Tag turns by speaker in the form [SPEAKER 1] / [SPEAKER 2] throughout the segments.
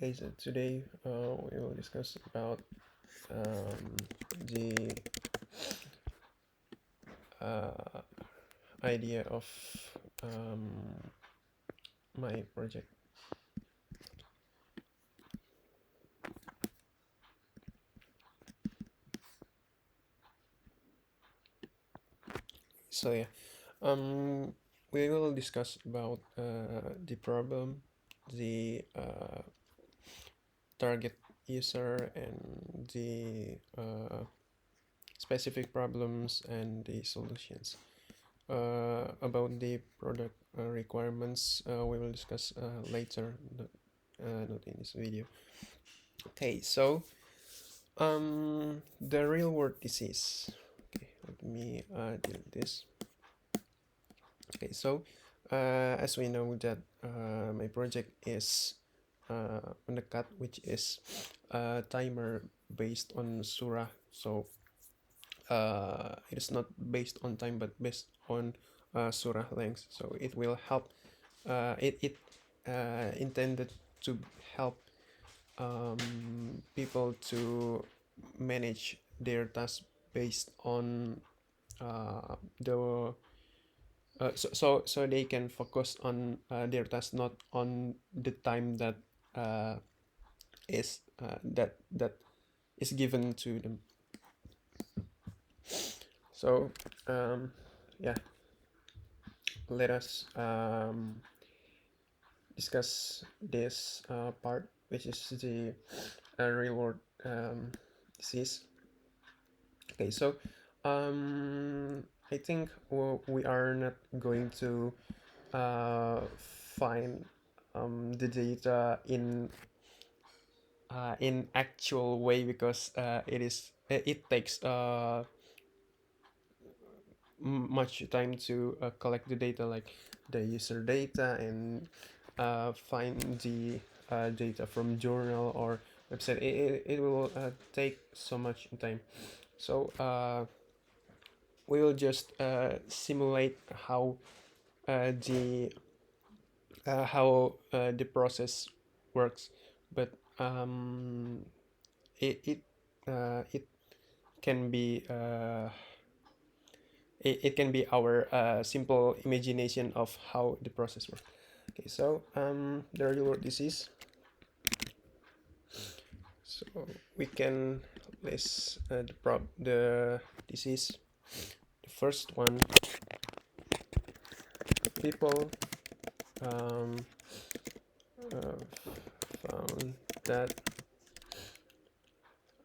[SPEAKER 1] Okay, so today we will discuss about the uh, idea of um, my project. So yeah, we will discuss about the problem, the target user, and the specific problems and the solutions. About the product requirements, we will discuss later, not in this video. Okay, so the real world disease. Okay, let me delete this. Okay, so as we know that my project is Mendekat, which is a timer based on surah. So it is not based on time but based on surah length. So it will help. It intended to help people to manage their tasks based on the so they can focus on their task, not on the time that uh, that is given to them. So yeah, let us discuss this part, which is the real world disease. Okay, so I think we are not going to find the data in actual way, because it takes much time to collect the data, like the user data, and find the data from journal or website. It will take so much time. So we will just simulate the how the process works, but it can be it can be our simple imagination of how the process works. Okay, so the real world disease. So we can list the disease. The first one, people um, found that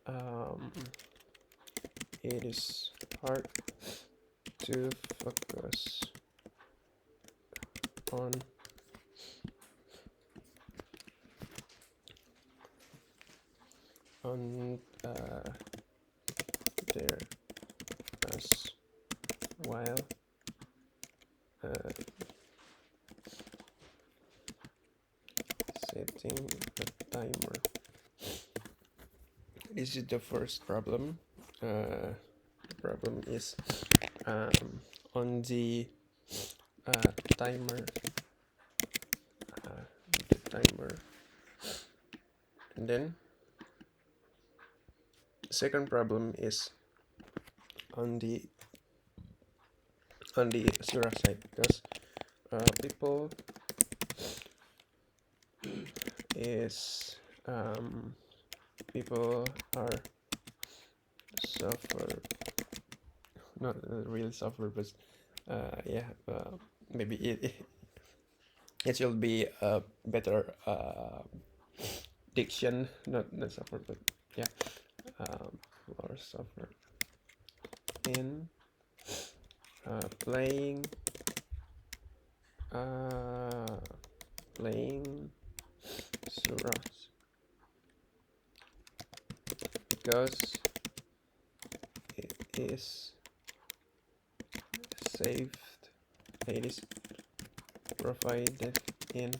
[SPEAKER 1] um, it is hard to focus on their tasks while uh, setting a timer. This is the first problem. The problem is on the timer, the timer, and then the second problem is on the Surah side, because people is people are suffer, not really suffer, but yeah, maybe it should be a better diction, not suffer, but yeah, or suffer in playing playing surahs, because it is saved, it is provided in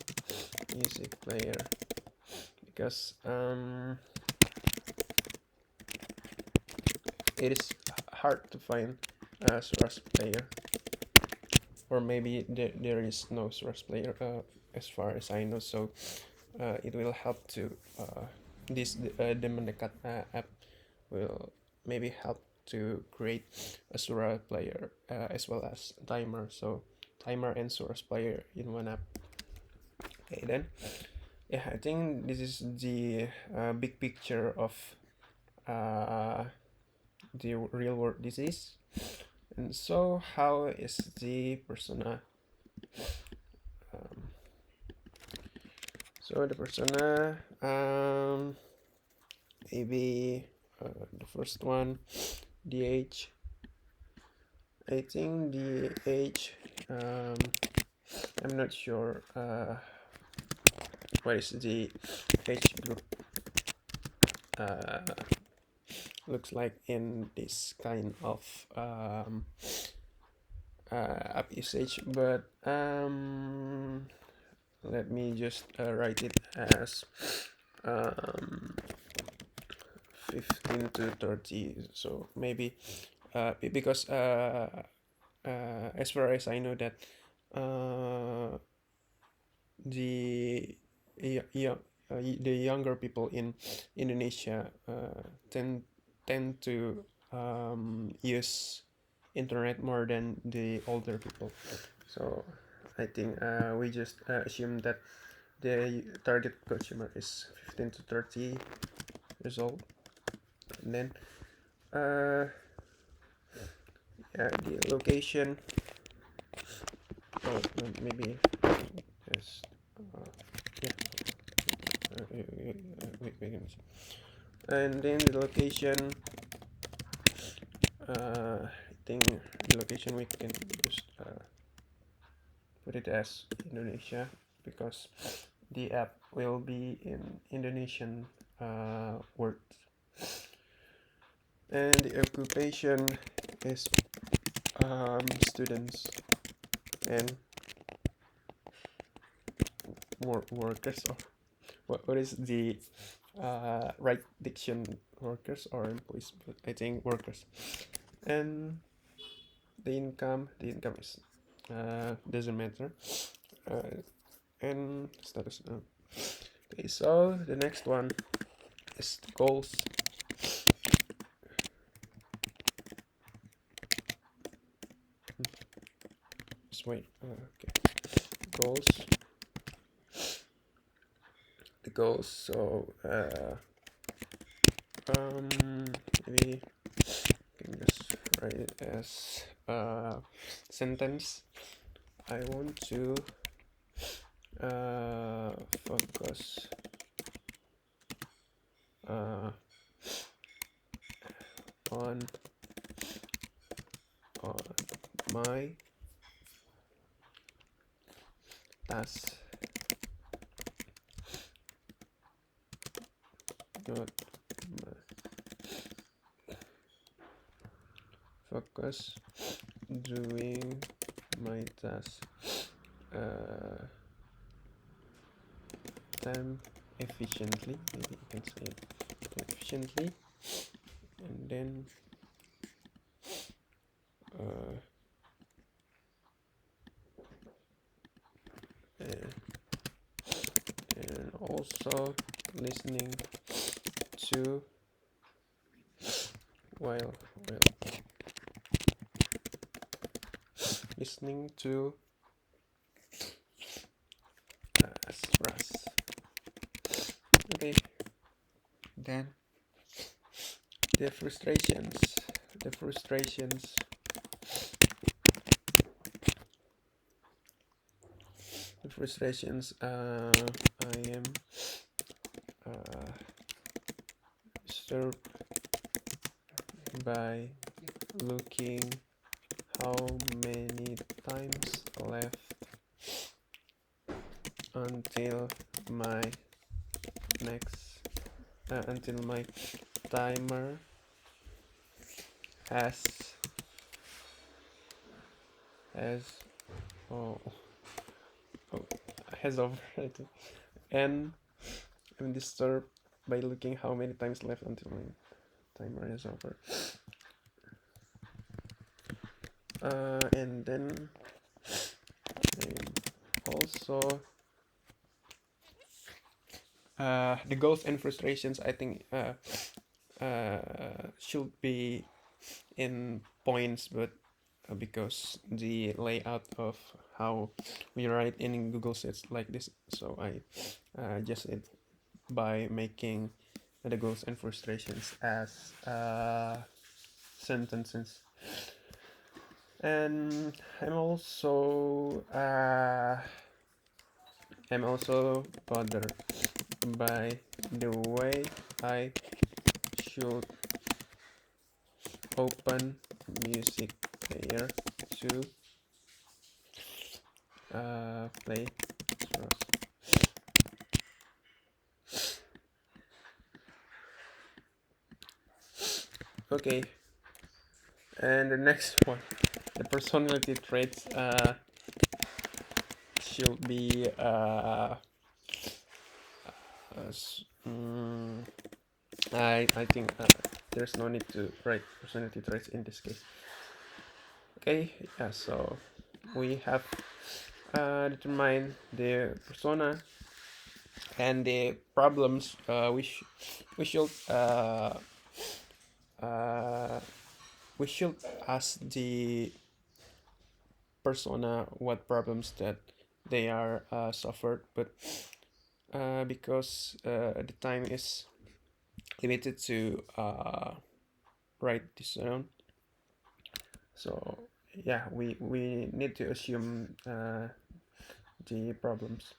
[SPEAKER 1] music player, because it is hard to find a Source player, or maybe there is no Source player as far as I know. So it will help to the Mendekat app will maybe help to create a Sura player as well as timer. So timer and Sura's player in one app. Okay, then yeah, I think this is the big picture of the real world disease. And so how is the persona? So the persona, maybe the first one, the age. I think the age, I'm not sure what is the age group looks like in this kind of app usage, but let me just write it as 15 to 30. So maybe because as far as I know that the the younger people in Indonesia tend to use internet more than the older people. So I think we just assume that the target consumer is 15 to 30 years old. And then yeah, the location, maybe just yeah, wait. And then the location, I think the location we can just put it as Indonesia, because the app will be in Indonesian words. And the occupation is students and workers, or what is the right diction, workers or employees, but I think workers. And the income is doesn't matter, and status. Okay, so the next one is goals. Just wait. Okay, goals. The goals. So maybe can just write it as sentence. I want to focus on my task, not focus doing my task time efficiently, maybe you can say it efficiently, and then and also listening to while listening to Russ. Okay, then the frustrations. The frustrations. The frustrations. I am disturbed by looking how many times left until my next until my timer has oh, has over. And I'm disturbed by looking how many times left until my timer is over. And then I'm also the goals and frustrations, I think, should be in points, but because the layout of how we write in Google Sheets like this, so I just it by making the goals and frustrations as sentences. And I'm also bothered by the way I should open music player to play Rust. Okay, and the next one, the personality traits should be I think there's no need to write personality traits in this case. Okay, yeah, so we have determined the persona and the problems. Uh, we should ask the persona what problems that they are suffered, but because the time is limited to write this down, so yeah, we need to assume the problems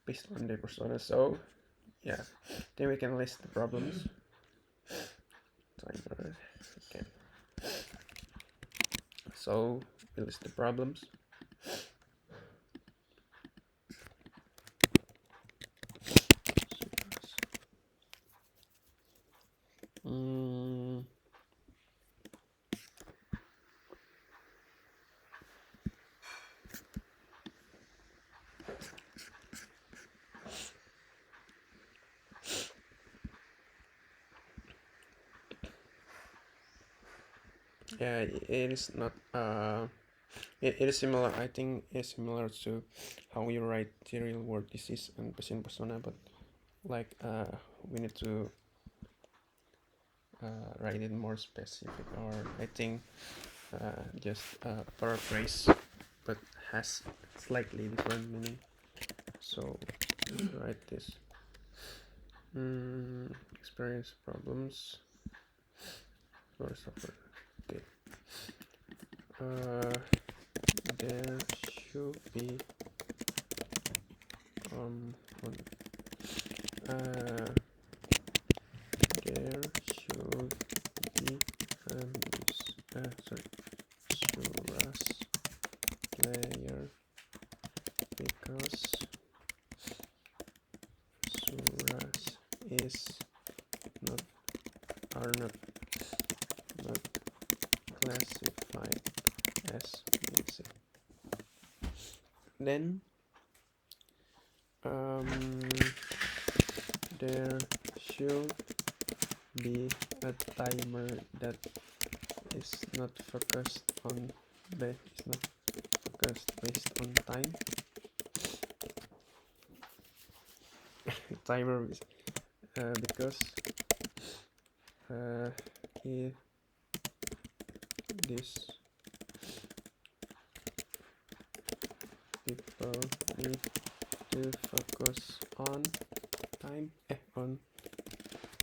[SPEAKER 1] based on the persona. So yeah, then we can list the problems. Timer. Okay, so we list the problems. Yeah, it is not it is similar. I think it's similar to how you write the real world disease and patient persona, but like we need to write it more specific, or I think just paraphrase, but has slightly different meaning. So let's write this. Experience problems or suffer. Okay. There should be on there should be Suras player because Suras is not are not classified as music. Then there should be a timer that is not focused based on time. Timer is because if this people need to focus on time on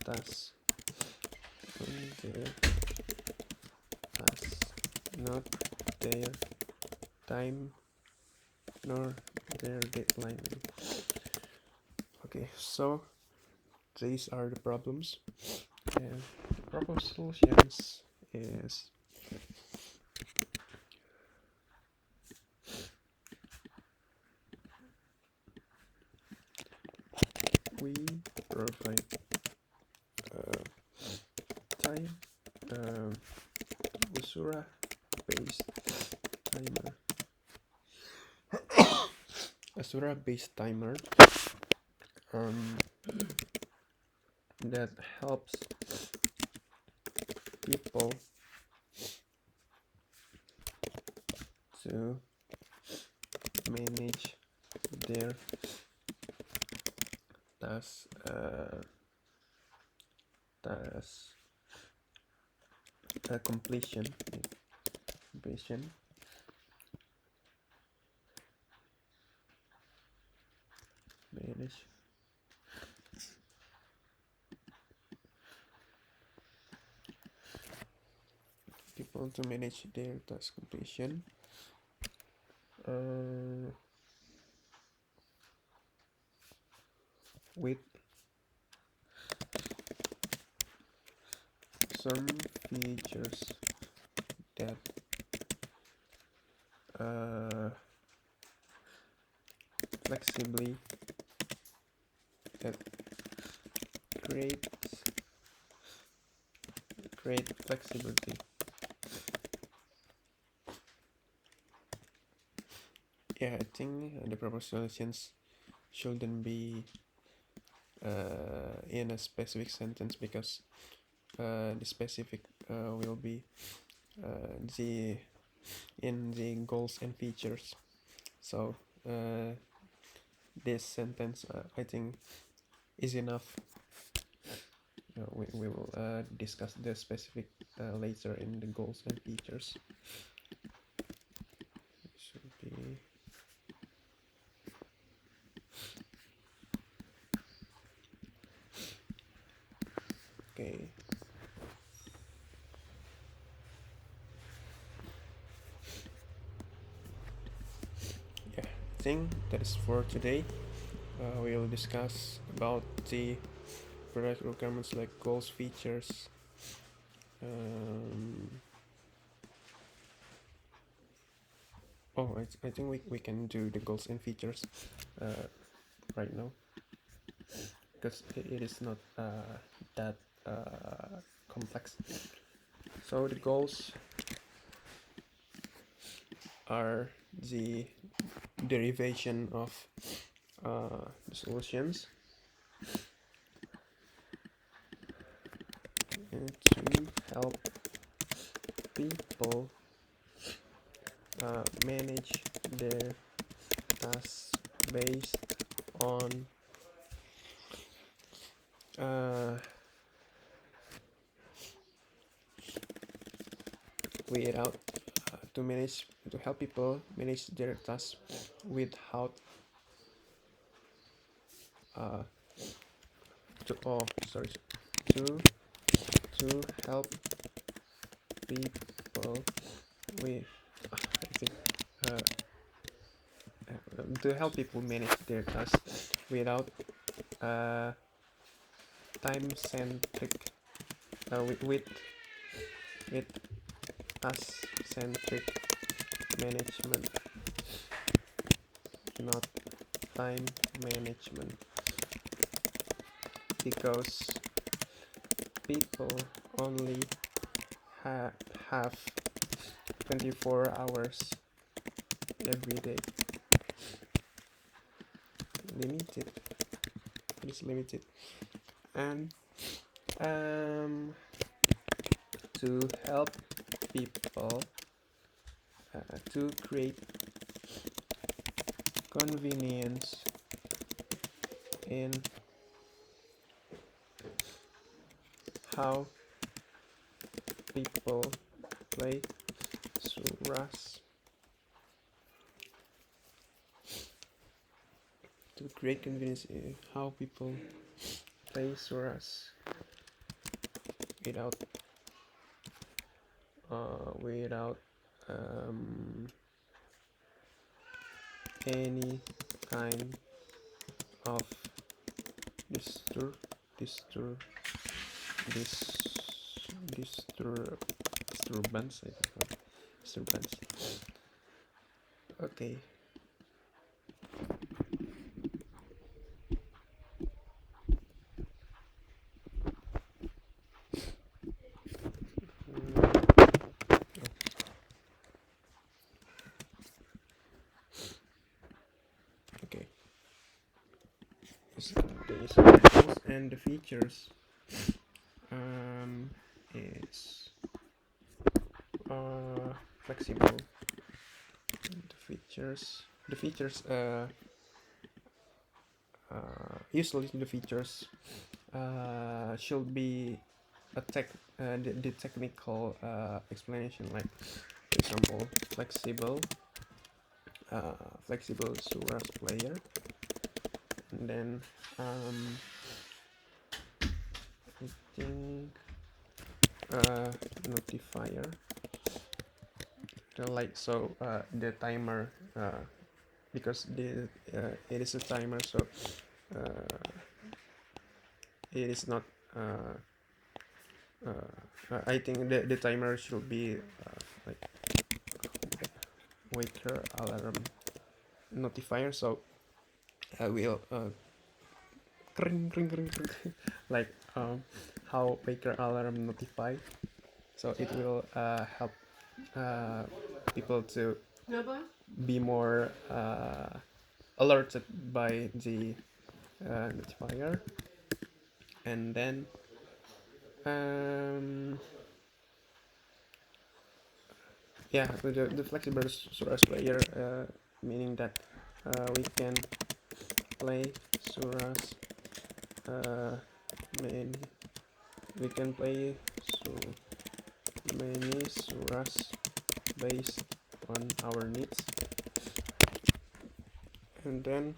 [SPEAKER 1] task on their task, not their time nor their deadline. Okay, so these are the problems, and the problem solutions is we provide time Usura based timer. Asura based timer that helps people to manage their task completion manage people to manage their task completion. With some features that flexibly that create flexibility. Yeah, I think the proposed solutions shouldn't be in a specific sentence, because the specific will be in the goals and features. So this sentence I think is enough. We will discuss the specific later in the goals and features. It should be okay. Yeah, I think that is for today. We will discuss about the product requirements like goals, features. I think we can do the goals and features right now, because it is not that complex. So the goals are the derivation of the solutions to help people manage their tasks based on without to help people manage their tasks without to help people with I think to help people manage their tasks without time-centric with task-centric management, not time management, because people only have 24 hours every day. It is limited, and to help people to create convenience in how people play Suras, to create convenience in how people play Suras without any kind of disturbance. Okay. Okay. And the features is flexible. The features usually the features should be the technical explanation, like for example flexible Suras player, and then I think notifier, like so the timer, because it is a timer, so it is not I think the timer should be like waker alarm notifier, so I will kring, kring, kring, kring, like how waker alarm notify, so it will help people to be more alerted by the notifier. And then yeah, the flexible Suras player, meaning that we can play Suras we can play so many Suras based on our needs. And then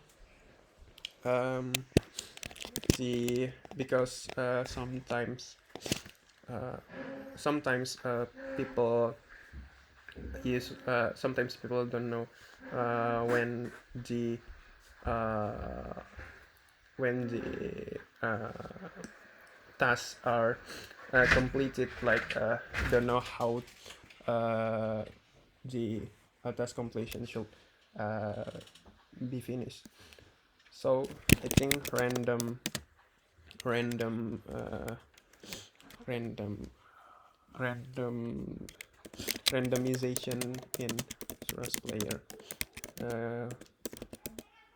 [SPEAKER 1] because sometimes people use sometimes people don't know when the tasks are completed, like don't know how the task completion should be finished. So I think random randomization in Suras player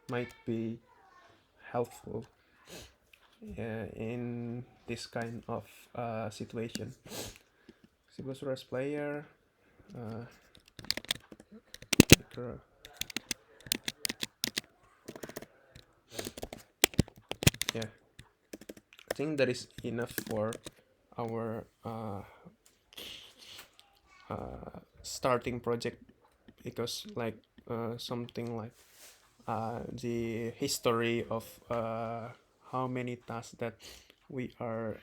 [SPEAKER 1] might be helpful in this kind of situation. Suras player yeah, I think that is enough for our starting project, because like something like the history of how many tasks that we are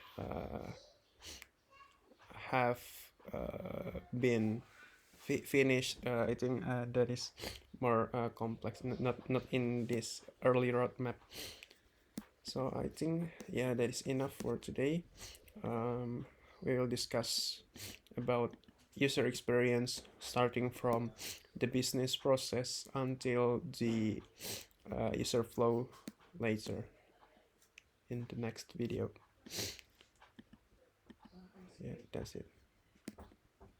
[SPEAKER 1] have been finished. I think that is more complex, not in this early roadmap. So I think yeah, that is enough for today. We will discuss about user experience, starting from the business process until the user flow later in the next video. Yeah, that's it.